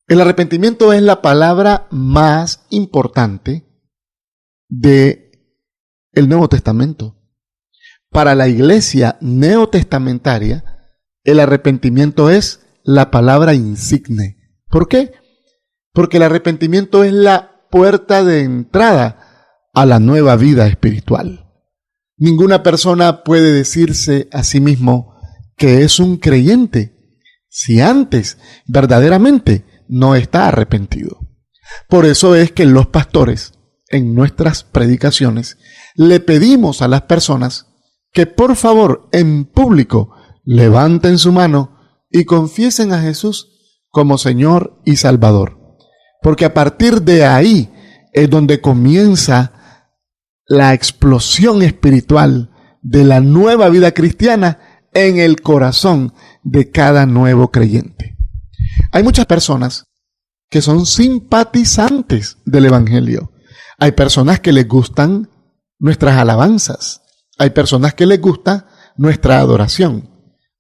El arrepentimiento es la palabra más importante del Nuevo Testamento. Para la iglesia neotestamentaria, el arrepentimiento es la palabra insigne. ¿Por qué? Porque el arrepentimiento es la puerta de entrada a la nueva vida espiritual. Ninguna persona puede decirse a sí mismo que es un creyente si antes verdaderamente no está arrepentido. Por eso es que los pastores, en nuestras predicaciones, le pedimos a las personas que por favor en público levanten su mano y confiesen a Jesús como Señor y Salvador. Porque a partir de ahí es donde comienza la explosión espiritual de la nueva vida cristiana en el corazón de cada nuevo creyente. Hay muchas personas que son simpatizantes del Evangelio. Hay personas que les gustan nuestras alabanzas. Hay personas que les gusta nuestra adoración.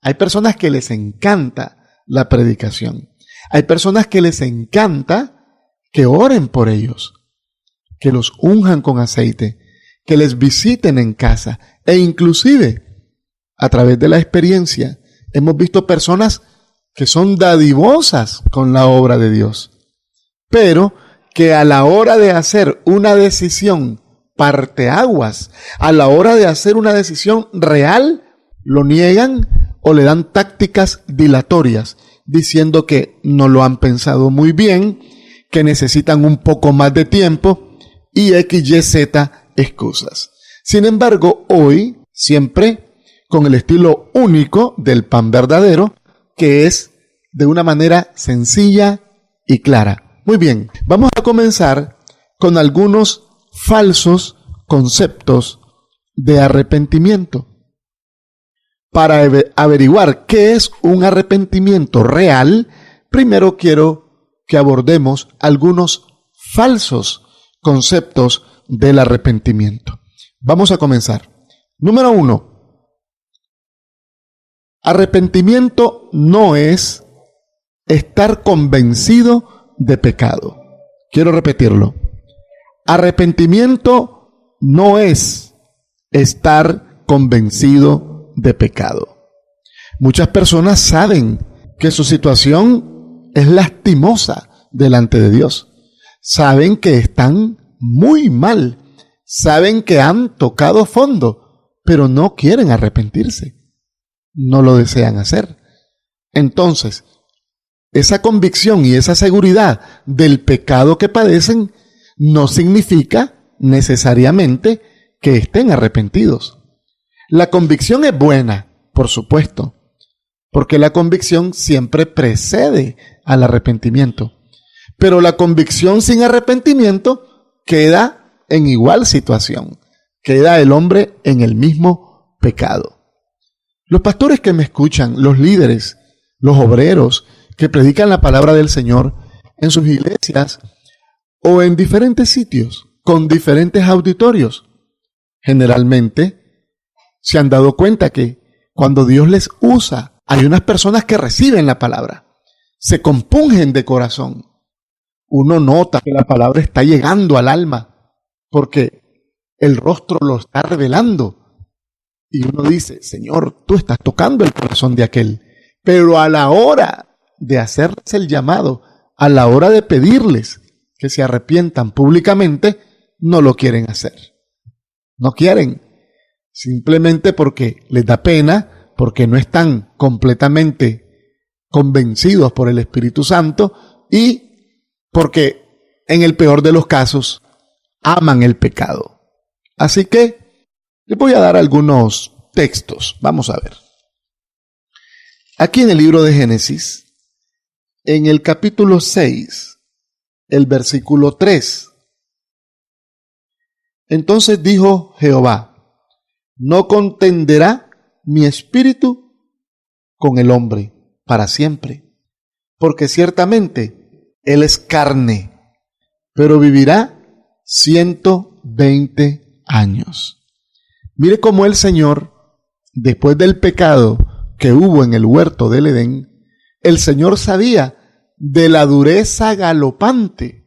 Hay personas que les encanta la predicación. Hay personas que les encanta que oren por ellos, que los unjan con aceite, que les visiten en casa e inclusive a través de la experiencia hemos visto personas que son dadivosas con la obra de Dios, pero que a la hora de hacer una decisión parteaguas, a la hora de hacer una decisión real, lo niegan o le dan tácticas dilatorias, diciendo que no lo han pensado muy bien, que necesitan un poco más de tiempo y X, Y, Z excusas. Sin embargo, hoy, siempre con el estilo único del pan verdadero, que es de una manera sencilla y clara. Muy bien, vamos a comenzar con algunos falsos conceptos de arrepentimiento. Para averiguar qué es un arrepentimiento real, primero quiero que abordemos algunos falsos conceptos del arrepentimiento. Vamos a comenzar. Número 1. Arrepentimiento no es estar convencido de pecado. Quiero repetirlo. Arrepentimiento no es estar convencido de pecado. Muchas personas saben que su situación es lastimosa delante de Dios. Saben que están muy mal. Saben que han tocado fondo, pero no quieren arrepentirse. No lo desean hacer. Entonces, esa convicción y esa seguridad del pecado que padecen no significa necesariamente que estén arrepentidos. La convicción es buena, por supuesto, porque la convicción siempre precede al arrepentimiento. Pero la convicción sin arrepentimiento queda en igual situación. Queda el hombre en el mismo pecado. Los pastores que me escuchan, los líderes, los obreros que predican la palabra del Señor en sus iglesias o en diferentes sitios, con diferentes auditorios, generalmente se han dado cuenta que cuando Dios les usa, hay unas personas que reciben la palabra, se compungen de corazón. Uno nota que la palabra está llegando al alma porque el rostro lo está revelando. Y uno dice, Señor, tú estás tocando el corazón de aquel. Pero a la hora de hacerles el llamado, a la hora de pedirles que se arrepientan públicamente, no lo quieren hacer. No quieren. Simplemente porque les da pena, porque no están completamente convencidos por el Espíritu Santo y porque en el peor de los casos aman el pecado. Así que les voy a dar algunos textos. Vamos a ver. Aquí en el libro de Génesis, en el capítulo 6, el versículo 3. Entonces dijo Jehová, no contenderá mi espíritu con el hombre para siempre, porque ciertamente él es carne, pero vivirá 120 años. Mire cómo el Señor, después del pecado que hubo en el huerto del Edén, el Señor sabía de la dureza galopante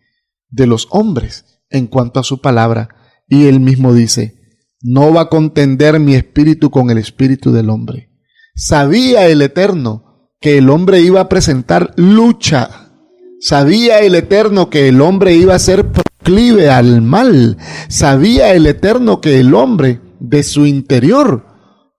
de los hombres en cuanto a su palabra. Y él mismo dice, no va a contender mi espíritu con el espíritu del hombre. Sabía el Eterno que el hombre iba a presentar lucha. Sabía el Eterno que el hombre iba a ser proclive al mal. Sabía el Eterno que el hombre de su interior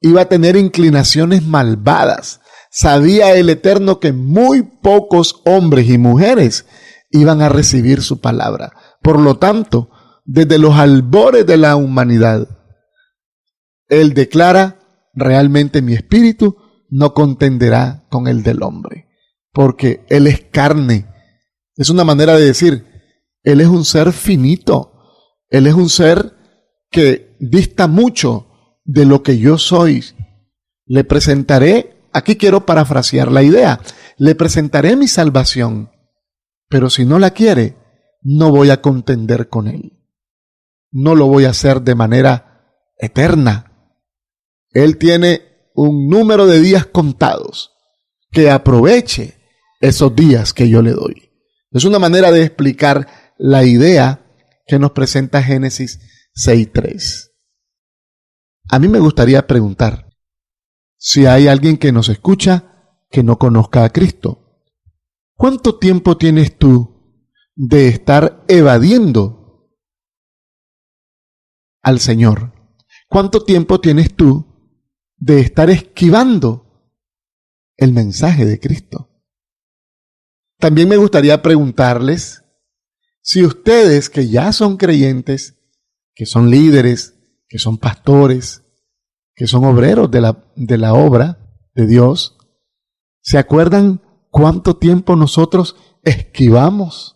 iba a tener inclinaciones malvadas. Sabía el Eterno que muy pocos hombres y mujeres iban a recibir su palabra. Por lo tanto, desde los albores de la humanidad, Él declara, realmente mi espíritu no contenderá con el del hombre, porque Él es carne. Es una manera de decir, Él es un ser finito. Él es un ser que dista mucho de lo que yo soy. Le presentaré, aquí quiero parafrasear la idea, le presentaré mi salvación, pero si no la quiere, no voy a contender con Él. No lo voy a hacer de manera eterna. Él tiene un número de días contados. Que aproveche esos días que yo le doy. Es una manera de explicar la idea que nos presenta Génesis 6:3. A mí me gustaría preguntar si hay alguien que nos escucha que no conozca a Cristo. ¿Cuánto tiempo tienes tú de estar evadiendo al Señor? ¿Cuánto tiempo tienes tú de estar esquivando el mensaje de Cristo? También me gustaría preguntarles si ustedes que ya son creyentes, que son líderes, que son pastores, que son obreros de la obra de Dios, ¿se acuerdan cuánto tiempo nosotros esquivamos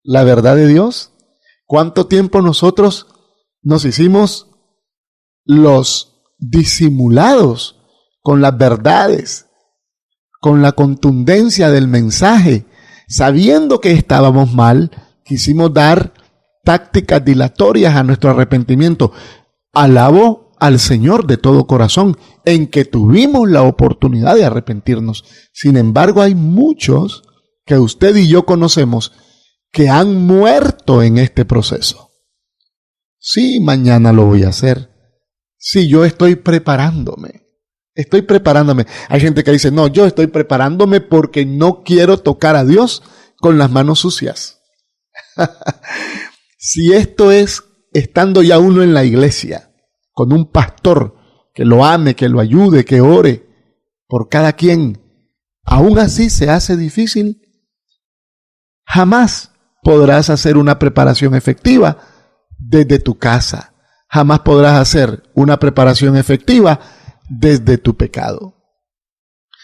la verdad de Dios? ¿Cuánto tiempo nosotros nos hicimos los disimulados con las verdades, con la contundencia del mensaje? Sabiendo que estábamos mal, quisimos dar tácticas dilatorias a nuestro arrepentimiento. Alabo al Señor de todo corazón en que tuvimos la oportunidad de arrepentirnos. Sin embargo, hay muchos que usted y yo conocemos que han muerto en este proceso. Sí, mañana lo voy a hacer. Sí, yo estoy preparándome. Hay gente que dice, no, yo estoy preparándome porque no quiero tocar a Dios con las manos sucias. Si esto es estando ya uno en la iglesia, con un pastor que lo ame, que lo ayude, que ore por cada quien, aún así se hace difícil, jamás podrás hacer una preparación efectiva desde tu casa. Jamás podrás hacer una preparación efectiva desde tu pecado.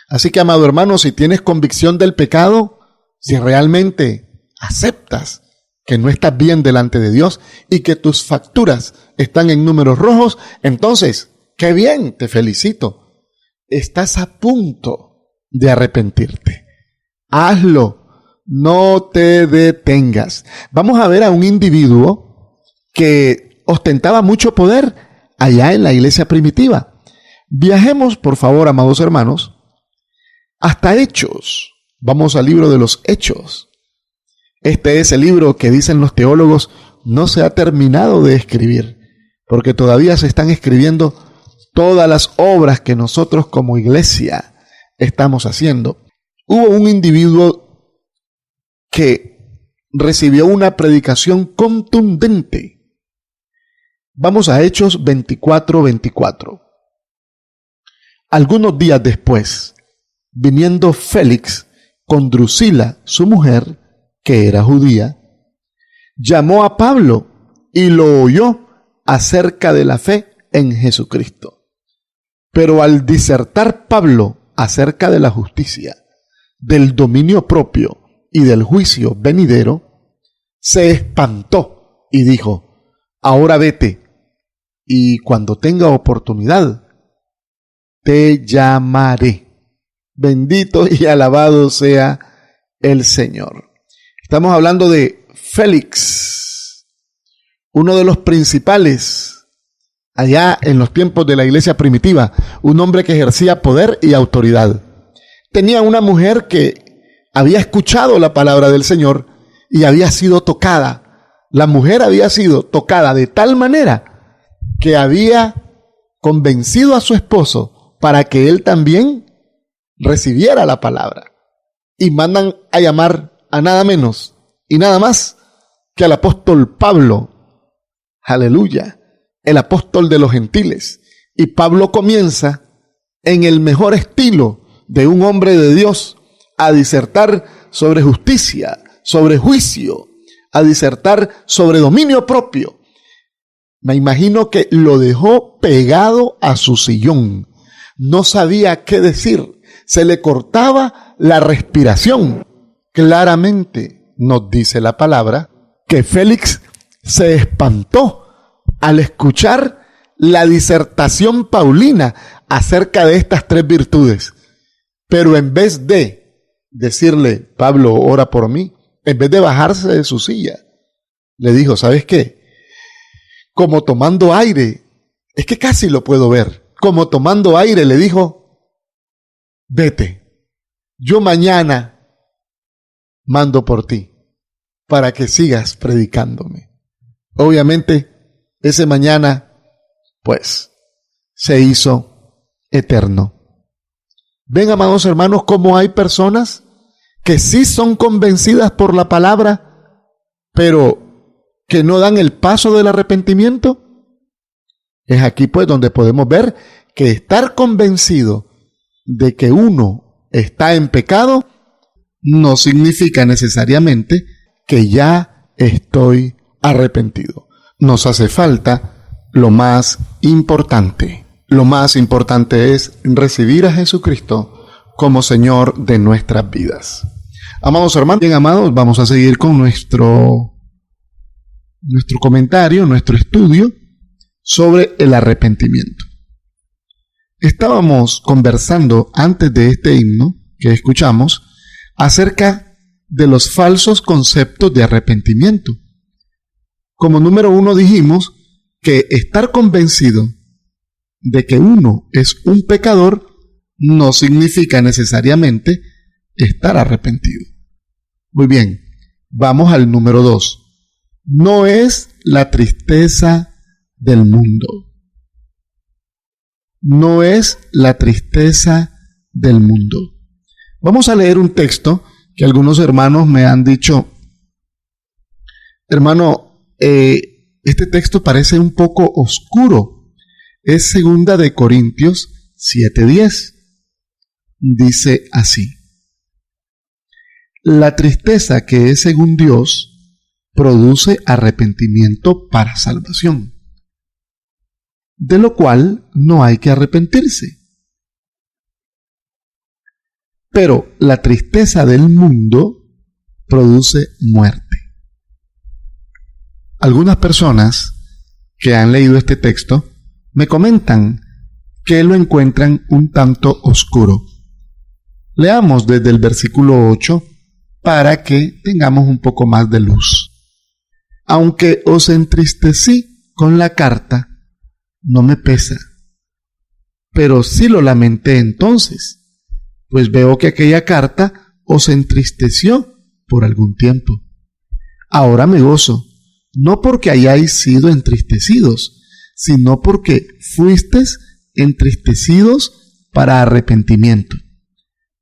Así que, amado hermano, si tienes convicción del pecado, si realmente aceptas que no estás bien delante de Dios y que tus facturas están en números rojos, entonces, qué bien, te felicito. Estás a punto de arrepentirte. Hazlo, no te detengas. Vamos a ver a un individuo que ostentaba mucho poder allá en la iglesia primitiva. Viajemos, por favor, amados hermanos, hasta Hechos. Vamos al libro de los Hechos. Este es el libro que dicen los teólogos no se ha terminado de escribir, porque todavía se están escribiendo todas las obras que nosotros como iglesia estamos haciendo. Hubo un individuo que recibió una predicación contundente. Vamos a Hechos 24:24. Algunos días después, viniendo Félix con Drusila, su mujer, que era judía, llamó a Pablo y lo oyó acerca de la fe en Jesucristo. Pero al disertar Pablo acerca de la justicia, del dominio propio y del juicio venidero, se espantó y dijo, ahora vete, y cuando tenga oportunidad, te llamaré. Bendito y alabado sea el Señor. Estamos hablando de Félix, uno de los principales allá en los tiempos de la iglesia primitiva, un hombre que ejercía poder y autoridad. Tenía una mujer que había escuchado la palabra del Señor y había sido tocada. La mujer había sido tocada de tal manera que había convencido a su esposo para que él también recibiera la palabra. Y mandan a llamar a nada menos y nada más que al apóstol Pablo. Aleluya, el apóstol de los gentiles. Y Pablo comienza en el mejor estilo de un hombre de Dios a disertar sobre justicia, sobre juicio, a disertar sobre dominio propio. Me imagino que lo dejó pegado a su sillón. No sabía qué decir. Se le cortaba la respiración. Claramente nos dice la palabra que Félix se espantó al escuchar la disertación paulina acerca de estas 3 virtudes. Pero en vez de decirle, Pablo, ora por mí, en vez de bajarse de su silla, le dijo, ¿sabes qué? Como tomando aire, es que casi lo puedo ver, como tomando aire le dijo, vete, yo mañana mando por ti para que sigas predicándome. Obviamente, ese mañana, pues, se hizo eterno. Ven, amados hermanos, cómo hay personas que sí son convencidas por la palabra, pero que no dan el paso del arrepentimiento. Es aquí pues donde podemos ver que estar convencido de que uno está en pecado no significa necesariamente que ya estoy arrepentido. Nos hace falta lo más importante. Lo más importante es recibir a Jesucristo como Señor de nuestras vidas. Amados hermanos, bien amados, vamos a seguir con nuestro comentario, nuestro estudio sobre el arrepentimiento. Estábamos conversando antes de este himno que escuchamos acerca de los falsos conceptos de arrepentimiento. Como número 1 dijimos que estar convencido de que uno es un pecador no significa necesariamente estar arrepentido. Muy bien, vamos al número 2. No es la tristeza del mundo. No es la tristeza del mundo. Vamos a leer un texto que algunos hermanos me han dicho, hermano, este texto parece un poco oscuro. Es 2 de Corintios 7:10. Dice así: la tristeza que es según Dios produce arrepentimiento para salvación, de lo cual no hay que arrepentirse. Pero la tristeza del mundo produce muerte. Algunas personas que han leído este texto me comentan que lo encuentran un tanto oscuro. Leamos desde el versículo 8 para que tengamos un poco más de luz. Aunque os entristecí con la carta, no me pesa, pero sí lo lamenté entonces, pues veo que aquella carta os entristeció por algún tiempo. Ahora me gozo, no porque hayáis sido entristecidos, sino porque fuisteis entristecidos para arrepentimiento,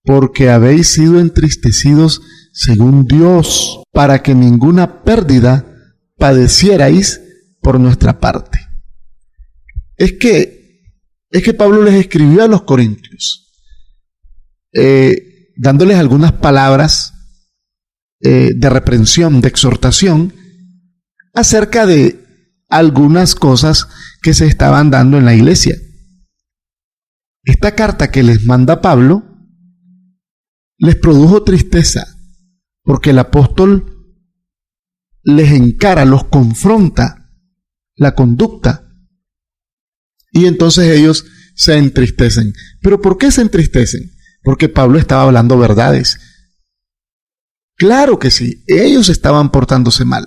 porque habéis sido entristecidos según Dios, para que ninguna pérdida padecierais por nuestra parte. Es que Pablo les escribió a los corintios, dándoles algunas palabras de reprensión, de exhortación, acerca de algunas cosas que se estaban dando en la iglesia. Esta carta que les manda Pablo les produjo tristeza, porque el apóstol les encara, los confronta la conducta, y entonces ellos se entristecen. ¿Pero por qué se entristecen? Porque Pablo estaba hablando verdades. Claro que sí, ellos estaban portándose mal.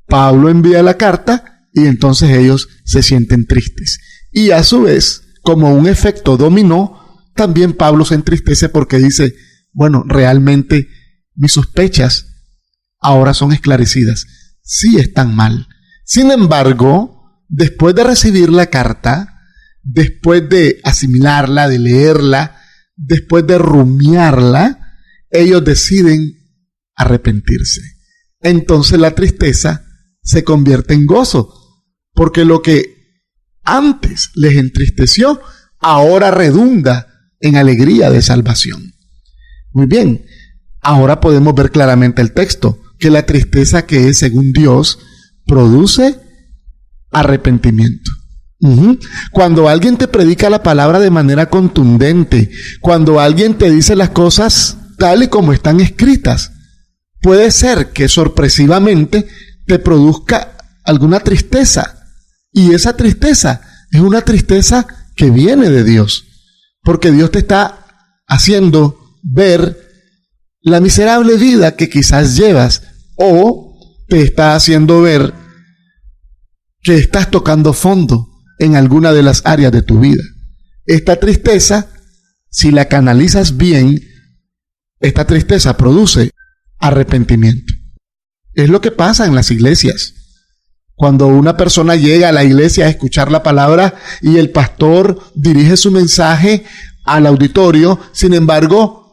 Pablo envía la carta y entonces ellos se sienten tristes. Y a su vez, como un efecto dominó, también Pablo se entristece porque dice, bueno, realmente mis sospechas ahora son esclarecidas. Sí están mal. Sin embargo, después de recibir la carta, después de asimilarla, de leerla, después de rumiarla, ellos deciden arrepentirse. Entonces la tristeza se convierte en gozo, porque lo que antes les entristeció, ahora redunda en alegría de salvación. Muy bien, ahora podemos ver claramente el texto, que la tristeza que es según Dios produce arrepentimiento. Cuando alguien te predica la palabra de manera contundente, cuando alguien te dice las cosas tal y como están escritas, puede ser que sorpresivamente te produzca alguna tristeza. Y esa tristeza es una tristeza que viene de Dios, porque Dios te está haciendo ver la miserable vida que quizás llevas, o te está haciendo ver que estás tocando fondo en alguna de las áreas de tu vida. Esta tristeza, si la canalizas bien, esta tristeza produce arrepentimiento. Es lo que pasa en las iglesias. Cuando una persona llega a la iglesia a escuchar la palabra y el pastor dirige su mensaje al auditorio, sin embargo,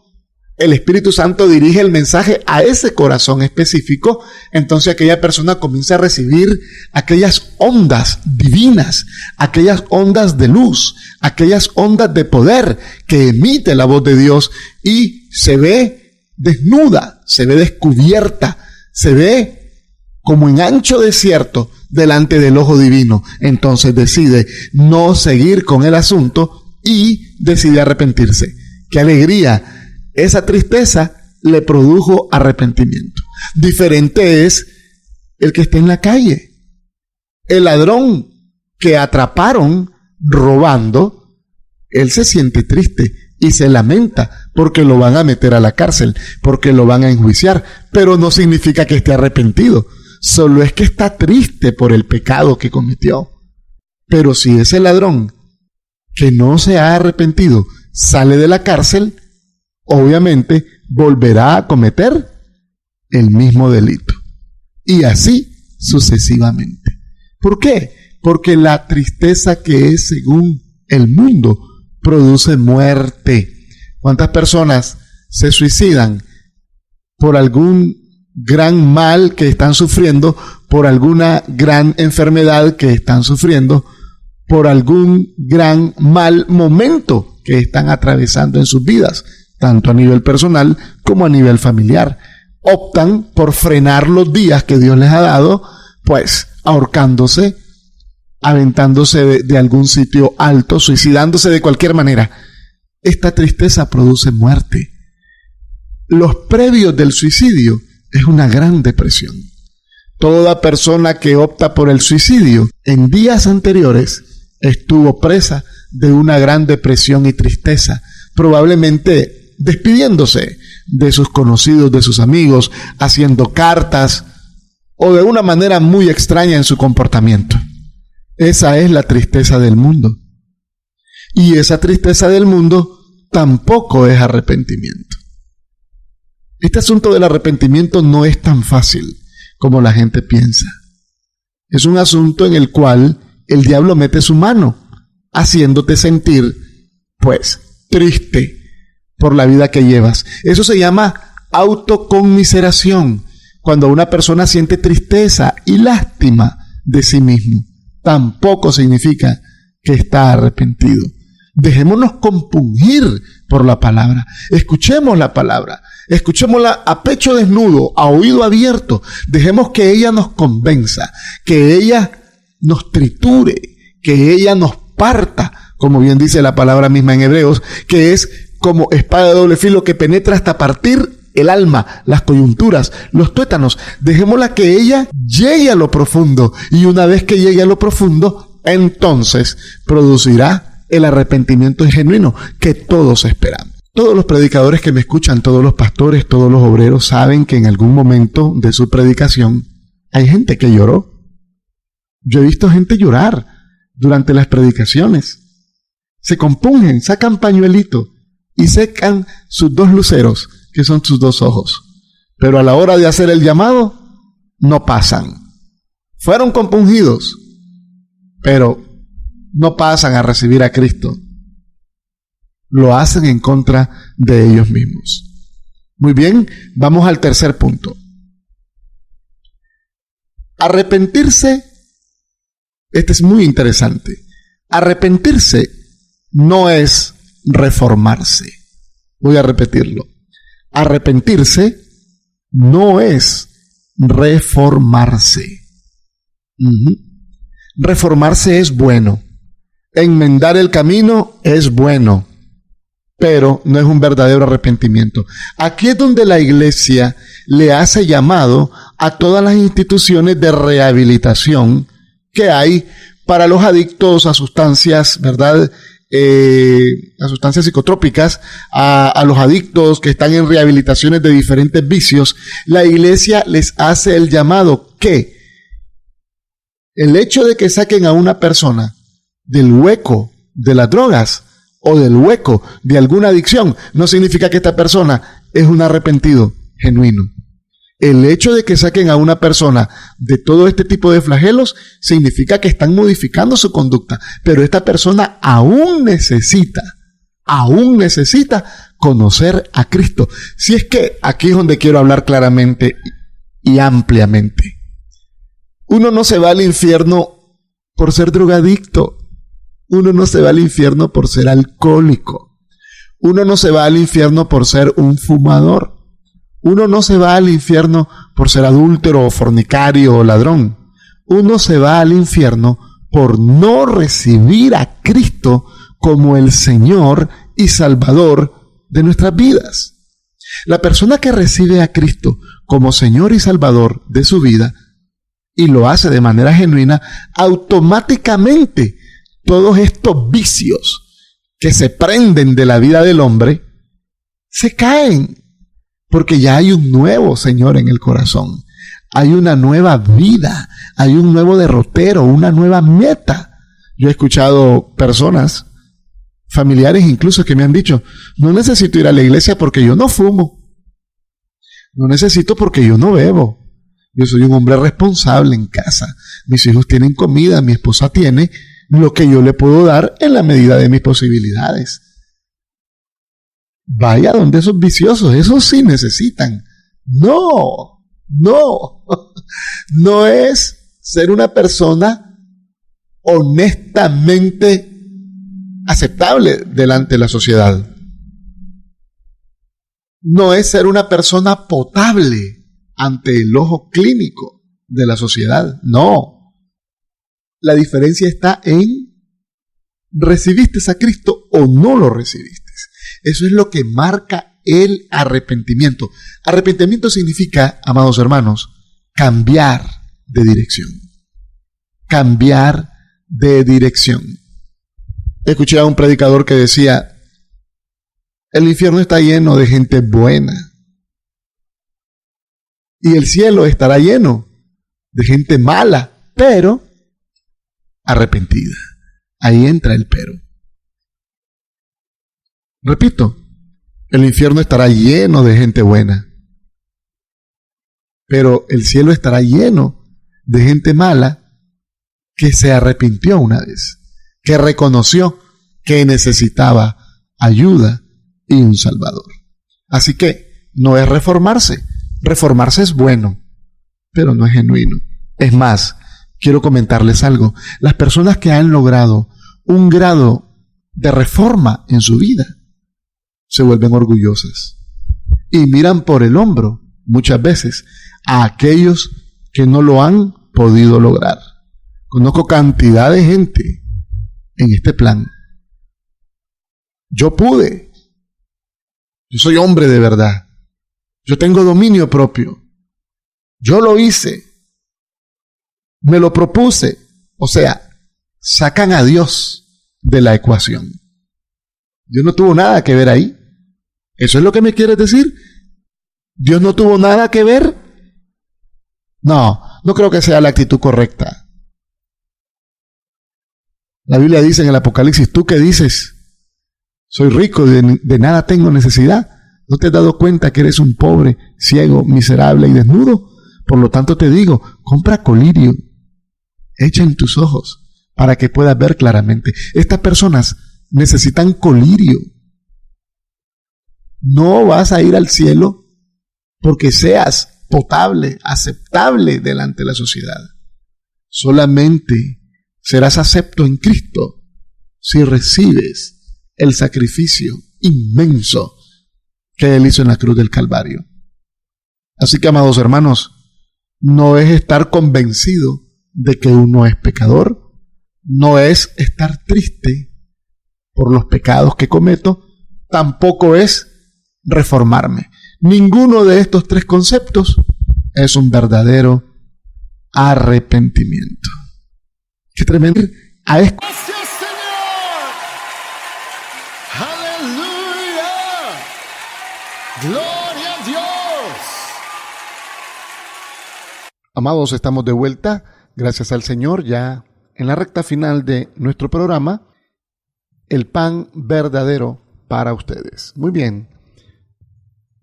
el Espíritu Santo dirige el mensaje a ese corazón específico, entonces aquella persona comienza a recibir aquellas ondas divinas, aquellas ondas de luz, aquellas ondas de poder que emite la voz de Dios y se ve desnuda, se ve descubierta, se ve como en ancho desierto delante del ojo divino. Entonces decide no seguir con el asunto y decide arrepentirse. ¡Qué alegría! Esa tristeza le produjo arrepentimiento. Diferente es el que está en la calle. El ladrón que atraparon robando, él se siente triste y se lamenta porque lo van a meter a la cárcel, porque lo van a enjuiciar, pero no significa que esté arrepentido. Solo es que está triste por el pecado que cometió. Pero si ese ladrón que no se ha arrepentido sale de la cárcel, obviamente volverá a cometer el mismo delito. Y así sucesivamente. ¿Por qué? Porque la tristeza que es según el mundo produce muerte. ¿Cuántas personas se suicidan por algún gran mal que están sufriendo, por alguna gran enfermedad que están sufriendo, por algún gran mal momento que están atravesando en sus vidas, tanto a nivel personal como a nivel familiar? Optan por frenar los días que Dios les ha dado, pues ahorcándose, aventándose de algún sitio alto, suicidándose de cualquier manera. Esta tristeza produce muerte. Los previos del suicidio es una gran depresión. Toda persona que opta por el suicidio en días anteriores estuvo presa de una gran depresión y tristeza, probablemente despidiéndose de sus conocidos, de sus amigos, haciendo cartas o de una manera muy extraña en su comportamiento. Esa es la tristeza del mundo. Y esa tristeza del mundo tampoco es arrepentimiento. Este asunto del arrepentimiento no es tan fácil como la gente piensa. Es un asunto en el cual el diablo mete su mano, haciéndote sentir, pues, triste por la vida que llevas. Eso se llama autoconmiseración, cuando una persona siente tristeza y lástima de sí mismo. Tampoco significa que está arrepentido. Dejémonos compungir por la palabra. Escuchemos la palabra. Escuchémosla a pecho desnudo, a oído abierto. Dejemos que ella nos convenza, que ella nos triture, que ella nos parta, como bien dice la palabra misma en Hebreos, que es como espada de doble filo que penetra hasta partir el alma, las coyunturas, los tuétanos. Dejémosla que ella llegue a lo profundo, y una vez que llegue a lo profundo, entonces producirá el arrepentimiento genuino que todos esperamos. Todos los predicadores que me escuchan, todos los pastores, todos los obreros saben que en algún momento de su predicación hay gente que lloró. Yo he visto gente llorar durante las predicaciones. Se compungen, sacan pañuelito y secan sus dos luceros, que son sus dos ojos. pero a la hora de hacer el llamado, no pasan. Fueron compungidos, pero no pasan a recibir a Cristo. Lo hacen en contra de ellos mismos. Muy bien, vamos al tercer punto. Arrepentirse, este es muy interesante. Arrepentirse no es reformarse. Voy a repetirlo. Arrepentirse no es reformarse. Reformarse es bueno. Enmendar el camino es bueno, pero no es un verdadero arrepentimiento. Aquí es donde la iglesia le hace llamado a todas las instituciones de rehabilitación que hay para los adictos a sustancias, ¿verdad? A sustancias psicotrópicas, a los adictos que están en rehabilitaciones de diferentes vicios. La iglesia les hace el llamado que el hecho de que saquen a una persona del hueco de las drogas o del hueco de alguna adicción no significa que esta persona es un arrepentido genuino. El hecho de que saquen a una persona de todo este tipo de flagelos significa que están modificando su conducta, pero esta persona aún necesita conocer a Cristo. Si es que aquí es donde quiero hablar claramente y ampliamente. Uno no se va al infierno por ser drogadicto. Uno no se va al infierno por ser alcohólico. Uno no se va al infierno por ser un fumador. Uno no se va al infierno por ser adúltero o fornicario o ladrón. Uno se va al infierno por no recibir a Cristo como el Señor y Salvador de nuestras vidas. La persona que recibe a Cristo como Señor y Salvador de su vida y lo hace de manera genuina, automáticamente todos estos vicios que se prenden de la vida del hombre se caen. Porque ya hay un nuevo Señor en el corazón. Hay una nueva vida. Hay un nuevo derrotero, una nueva meta. Yo he escuchado personas, familiares incluso, que me han dicho, no necesito ir a la iglesia porque yo no fumo. No necesito porque yo no bebo. Yo soy un hombre responsable en casa. Mis hijos tienen comida, mi esposa tiene lo que yo le puedo dar en la medida de mis posibilidades. Vaya donde esos viciosos, esos sí necesitan. No es ser una persona honestamente aceptable delante de la sociedad. No es ser una persona potable ante el ojo clínico de la sociedad. No. La diferencia está en ¿recibiste a Cristo o no lo recibiste? Eso es lo que marca el arrepentimiento. Arrepentimiento significa, amados hermanos, cambiar de dirección. Cambiar de dirección. Escuché a un predicador que decía, el infierno está lleno de gente buena. Y el cielo estará lleno de gente mala, pero arrepentida. Ahí entra el pero. Repito, el infierno estará lleno de gente buena, pero el cielo estará lleno de gente mala que se arrepintió una vez, que reconoció que necesitaba ayuda y un Salvador. Así que no es reformarse. Reformarse es bueno, pero no es genuino. Es más, quiero comentarles algo. Las personas que han logrado un grado de reforma en su vida se vuelven orgullosas y miran por el hombro muchas veces a aquellos que no lo han podido lograr. Conozco cantidad de gente en este plan. Yo pude. Yo soy hombre de verdad. Yo tengo dominio propio. Yo lo hice. Me lo propuse. O sea, sacan a Dios de la ecuación. Dios no tuvo nada que ver ahí. ¿Eso es lo que me quieres decir? ¿Dios no tuvo nada que ver? No creo que sea la actitud correcta. La Biblia dice en el Apocalipsis, ¿tú qué dices? Soy rico, de nada tengo necesidad. ¿No te has dado cuenta que eres un pobre, ciego, miserable y desnudo? Por lo tanto te digo, compra colirio, echa en tus ojos para que puedas ver claramente. Estas personas necesitan colirio. No vas a ir al cielo porque seas potable, aceptable delante de la sociedad. Solamente serás acepto en Cristo si recibes el sacrificio inmenso que Él hizo en la cruz del Calvario. Así que, amados hermanos, no es estar convencido de que uno es pecador, no es estar triste por los pecados que cometo, tampoco es reformarme. Ninguno de estos tres conceptos es un verdadero arrepentimiento. Qué tremendo. Gracias, Señor. Aleluya. Gloria a Dios. Amados, estamos de vuelta, gracias al Señor, ya en la recta final de nuestro programa, el pan verdadero para ustedes. Muy bien,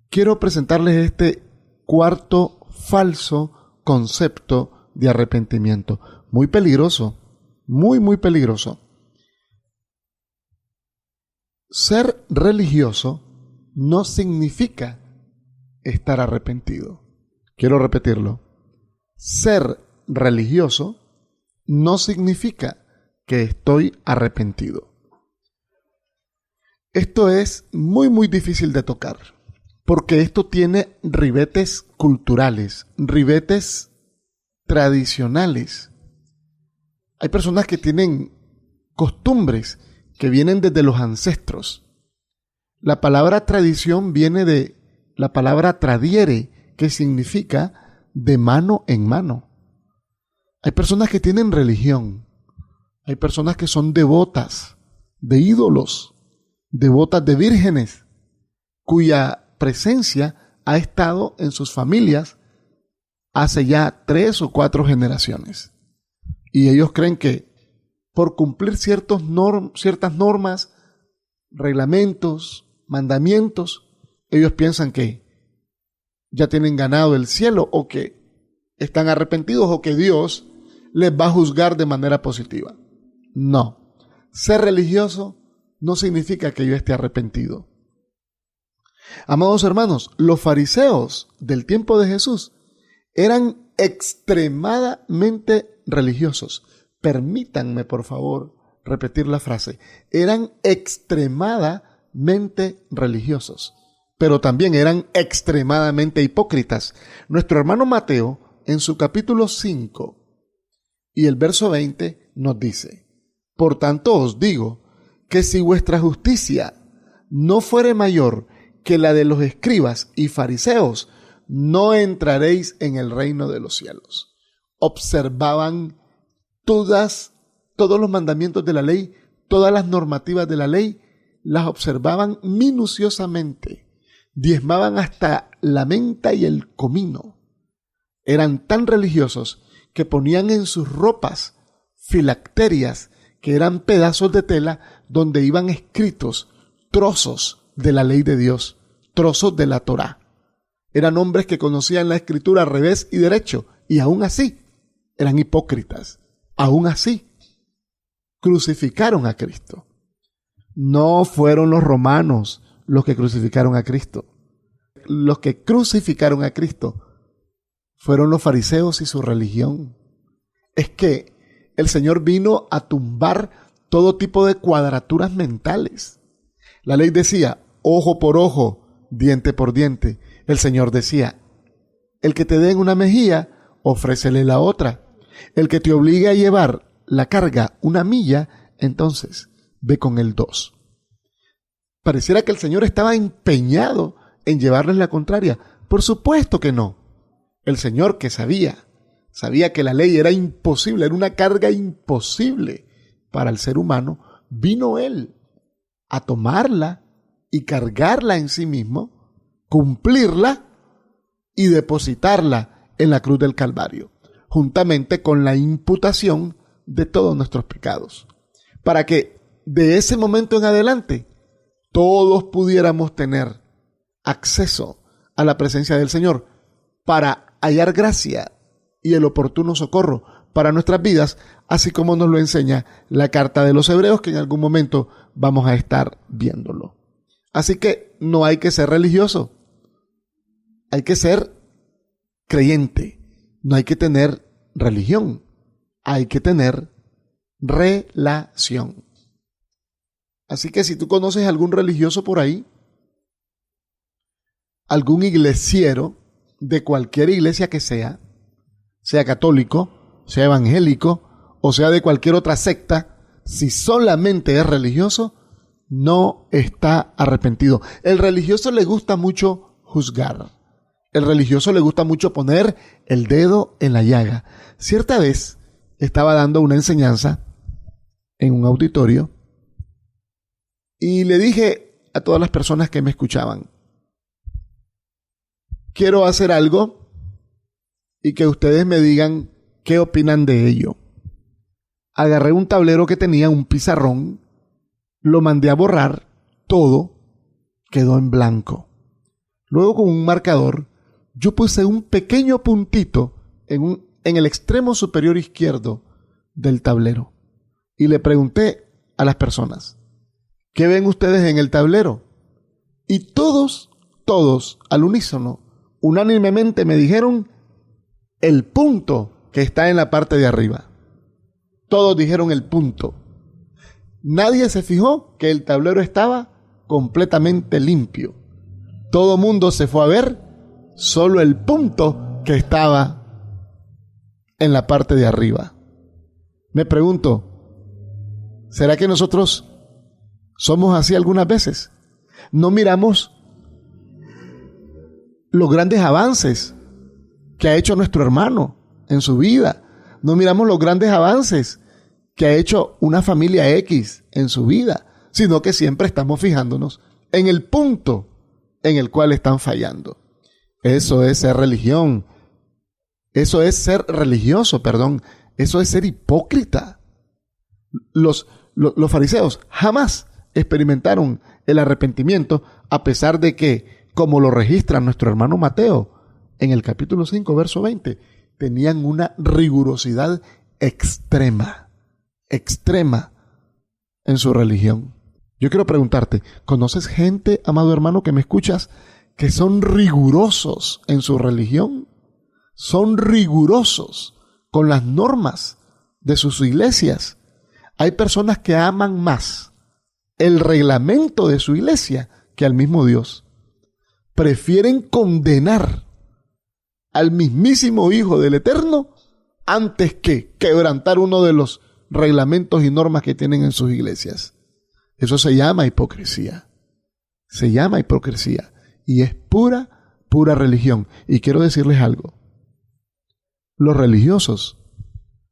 quiero presentarles este cuarto falso concepto de arrepentimiento, muy peligroso, muy peligroso. Ser religioso no significa estar arrepentido. Quiero repetirlo. Ser religioso no significa que estoy arrepentido. Esto es muy difícil de tocar, porque esto tiene ribetes culturales, ribetes tradicionales. Hay personas que tienen costumbres que vienen desde los ancestros. La palabra tradición viene de la palabra tradiere, que significa de mano en mano. Hay personas que tienen religión, hay personas que son devotas de ídolos, devotas de vírgenes, cuya presencia ha estado en sus familias hace ya 3 o 4 generaciones. Y ellos creen que por cumplir ciertas normas, reglamentos, mandamientos, ellos piensan que ya tienen ganado el cielo o que están arrepentidos o que Dios les va a juzgar de manera positiva. No, ser religioso no significa que yo esté arrepentido. Amados hermanos, los fariseos del tiempo de Jesús eran extremadamente religiosos. Permítanme, por favor, repetir la frase. Eran extremadamente religiosos, pero también eran extremadamente hipócritas. Nuestro hermano Mateo, en su capítulo 5 y el verso 20, nos dice: por tanto os digo que si vuestra justicia no fuere mayor que la de los escribas y fariseos, no entraréis en el reino de los cielos. Observaban todos los mandamientos de la ley, todas las normativas de la ley, las observaban minuciosamente. Diezmaban hasta la menta y el comino. Eran tan religiosos que ponían en sus ropas filacterias, que eran pedazos de tela donde iban escritos trozos de la ley de Dios, trozos de la Torá. Eran hombres que conocían la escritura al revés y derecho, y aún así eran hipócritas. Aún así crucificaron a Cristo. No fueron los romanos los que crucificaron a Cristo. Los que crucificaron a Cristo fueron los fariseos y su religión. Es que el Señor vino a tumbar todo tipo de cuadraturas mentales. La ley decía ojo por ojo, diente por diente. El Señor decía: el que te dé en una mejilla, ofrécele la otra. El que te obligue a llevar la carga 1 milla, entonces ve con el 2. Pareciera que el Señor estaba empeñado en llevarles la contraria. Por supuesto que no. El Señor, que sabía que la ley era imposible, era una carga imposible para el ser humano, vino Él a tomarla y cargarla en sí mismo, cumplirla y depositarla en la cruz del Calvario, juntamente con la imputación de todos nuestros pecados, para que de ese momento en adelante todos pudiéramos tener acceso a la presencia del Señor para hallar gracia y el oportuno socorro para nuestras vidas, así como nos lo enseña la carta de los Hebreos, que en algún momento vamos a estar viéndolo. Así que no hay que ser religioso, hay que ser creyente, no hay que tener religión, hay que tener relación. Así que si tú conoces algún religioso por ahí, algún iglesiero de cualquier iglesia que sea católico, sea evangélico o sea de cualquier otra secta, si solamente es religioso, no está arrepentido. El religioso le gusta mucho juzgar. El religioso le gusta mucho poner el dedo en la llaga. Cierta vez estaba dando una enseñanza en un auditorio y le dije a todas las personas que me escuchaban: quiero hacer algo y que ustedes me digan qué opinan de ello. Agarré un tablero que tenía, un pizarrón, lo mandé a borrar, todo quedó en blanco. Luego con un marcador, yo puse un pequeño puntito en el extremo superior izquierdo del tablero y le pregunté a las personas: ¿qué ven ustedes en el tablero? Y todos, al unísono, unánimemente me dijeron el punto que está en la parte de arriba. Todos dijeron el punto. Nadie se fijó que el tablero estaba completamente limpio. Todo mundo se fue a ver solo el punto que estaba en la parte de arriba. Me pregunto, ¿será que nosotros somos así algunas veces? No miramos los grandes avances que ha hecho nuestro hermano en su vida. No miramos los grandes avances que ha hecho una familia X en su vida, sino que siempre estamos fijándonos en el punto en el cual están fallando. Eso es ser religión. Eso es ser religioso, perdón. Eso es ser hipócrita. Los fariseos jamás experimentaron el arrepentimiento, a pesar de que, como lo registra nuestro hermano Mateo en el capítulo 5, verso 20, tenían una rigurosidad extrema en su religión. Yo quiero preguntarte, ¿conoces gente, amado hermano, que me escuchas, que son rigurosos en su religión? Son rigurosos con las normas de sus iglesias. Hay personas que aman más el reglamento de su iglesia que al mismo Dios. Prefieren condenar al mismísimo Hijo del Eterno antes que quebrantar uno de los reglamentos y normas que tienen en sus iglesias. Eso se llama hipocresía. Se llama hipocresía. Y es pura religión. Y quiero decirles algo. Los religiosos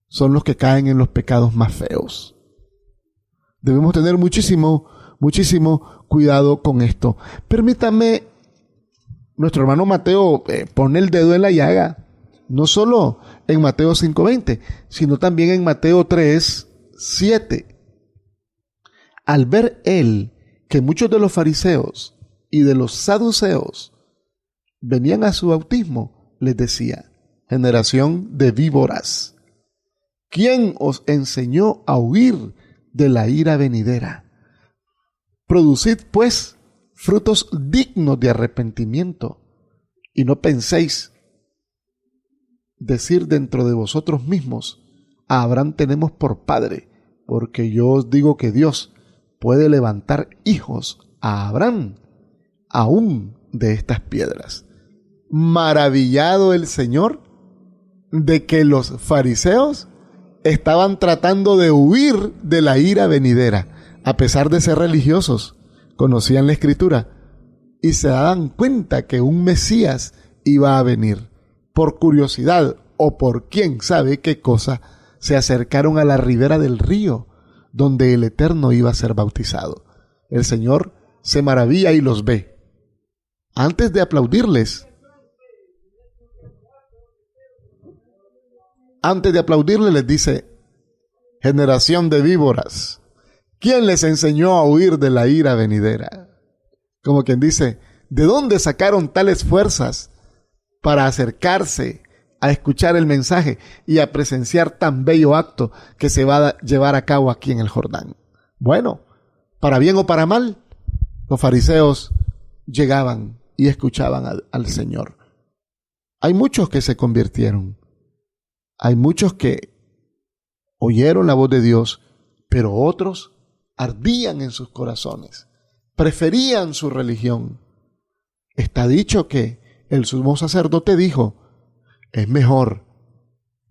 son los que caen en los pecados más feos. Debemos tener muchísimo cuidado con esto. Permítame, nuestro hermano Mateo pone el dedo en la llaga. No solo en Mateo 5:20, sino también en Mateo 3:7. Al ver él que muchos de los fariseos y de los saduceos venían a su bautismo, les decía: generación de víboras, ¿quién os enseñó a huir de la ira venidera? Producid pues frutos dignos de arrepentimiento, y no penséis decir dentro de vosotros mismos: a Abraham tenemos por padre, porque yo os digo que Dios puede levantar hijos a Abraham aún de estas piedras. Maravillado el Señor de que los fariseos estaban tratando de huir de la ira venidera, a pesar de ser religiosos, conocían la Escritura y se daban cuenta que un Mesías iba a venir. Por curiosidad o por quién sabe qué cosa, se acercaron a la ribera del río donde el Eterno iba a ser bautizado. El Señor se maravilla y los ve. Antes de aplaudirles, les dice: generación de víboras, ¿quién les enseñó a huir de la ira venidera? Como quien dice: ¿De dónde sacaron tales fuerzas para acercarse a escuchar el mensaje y a presenciar tan bello acto que se va a llevar a cabo aquí en el Jordán? Bueno, para bien o para mal, los fariseos llegaban y escuchaban al Señor. Hay muchos que se convirtieron. Hay muchos que oyeron la voz de Dios, pero otros ardían en sus corazones, preferían su religión. Está dicho que el sumo sacerdote dijo: es mejor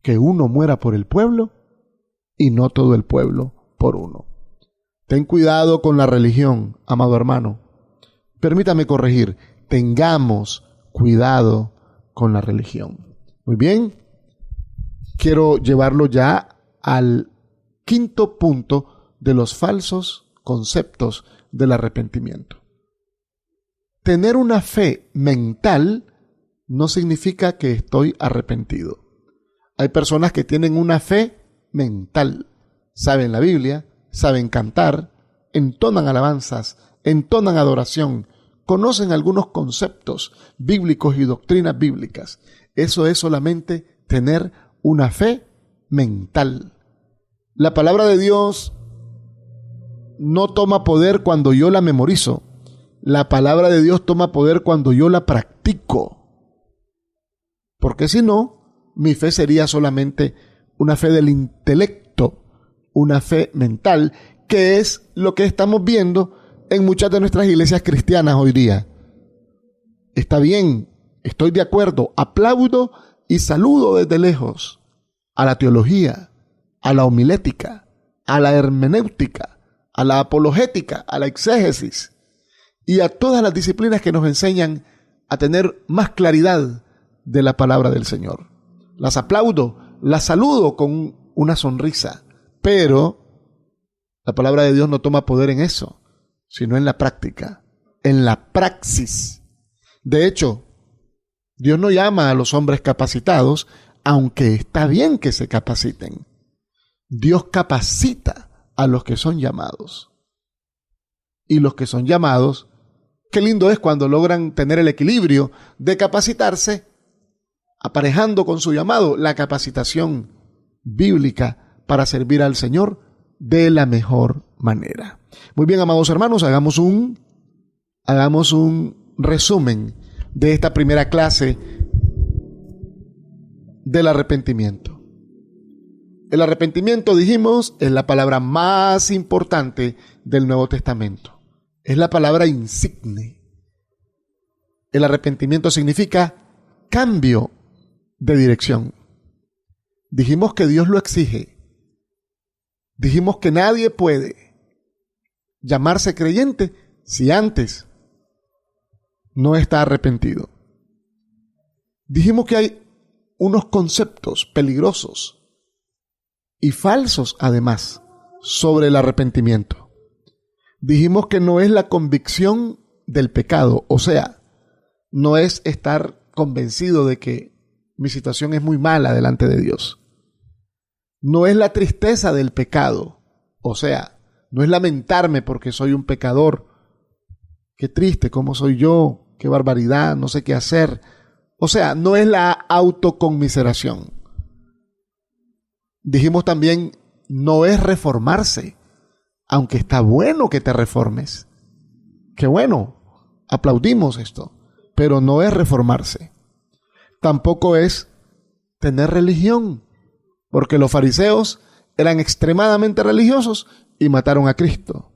que uno muera por el pueblo y no todo el pueblo por uno. Ten cuidado con la religión, amado hermano. Permítame corregir, tengamos cuidado con la religión. Muy bien, quiero llevarlo ya al quinto punto de los falsos conceptos del arrepentimiento. Tener una fe mental no significa que estoy arrepentido. Hay personas que tienen una fe mental. Saben la Biblia, saben cantar, entonan alabanzas, entonan adoración, conocen algunos conceptos bíblicos y doctrinas bíblicas. Eso es solamente tener una fe mental. La palabra de Dios no toma poder cuando yo la memorizo. La palabra de Dios toma poder cuando yo la practico. Porque si no, mi fe sería solamente una fe del intelecto, una fe mental, que es lo que estamos viendo en muchas de nuestras iglesias cristianas hoy día. Está bien, estoy de acuerdo, aplaudo y saludo desde lejos a la teología, a la homilética, a la hermenéutica, a la apologética, a la exégesis y a todas las disciplinas que nos enseñan a tener más claridad de la palabra del Señor. Las aplaudo, las saludo con una sonrisa, pero la palabra de Dios no toma poder en eso, sino en la práctica, en la praxis. De hecho, Dios no llama a los hombres capacitados, aunque está bien que se capaciten. Dios capacita a los que son llamados. Y los que son llamados, qué lindo es cuando logran tener el equilibrio de capacitarse, aparejando con su llamado la capacitación bíblica para servir al Señor de la mejor manera. Muy bien, amados hermanos, hagamos un resumen de esta primera clase del arrepentimiento. El arrepentimiento, dijimos, es la palabra más importante del Nuevo Testamento. Es la palabra insigne. El arrepentimiento significa cambio de dirección. Dijimos que Dios lo exige. Dijimos que nadie puede llamarse creyente si antes no está arrepentido. Dijimos que hay unos conceptos peligrosos y falsos, además, sobre el arrepentimiento. Dijimos que no es la convicción del pecado, o sea, no es estar convencido de que mi situación es muy mala delante de Dios. No es la tristeza del pecado, o sea, no es lamentarme porque soy un pecador. Qué triste, cómo soy yo, qué barbaridad, no sé qué hacer. O sea, no es la autoconmiseración. Dijimos también, no es reformarse, aunque está bueno que te reformes. Qué bueno, aplaudimos esto, pero no es reformarse. Tampoco es tener religión, porque los fariseos eran extremadamente religiosos y mataron a Cristo.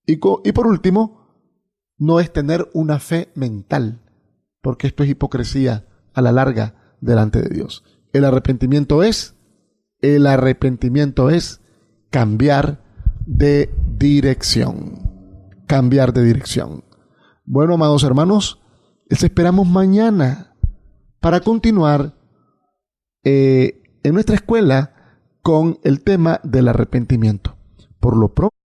Y por último, no es tener una fe mental, porque esto es hipocresía a la larga delante de Dios. El arrepentimiento es cambiar de dirección. Cambiar de dirección. Bueno, amados hermanos, les esperamos mañana para continuar en nuestra escuela con el tema del arrepentimiento. Por lo pronto,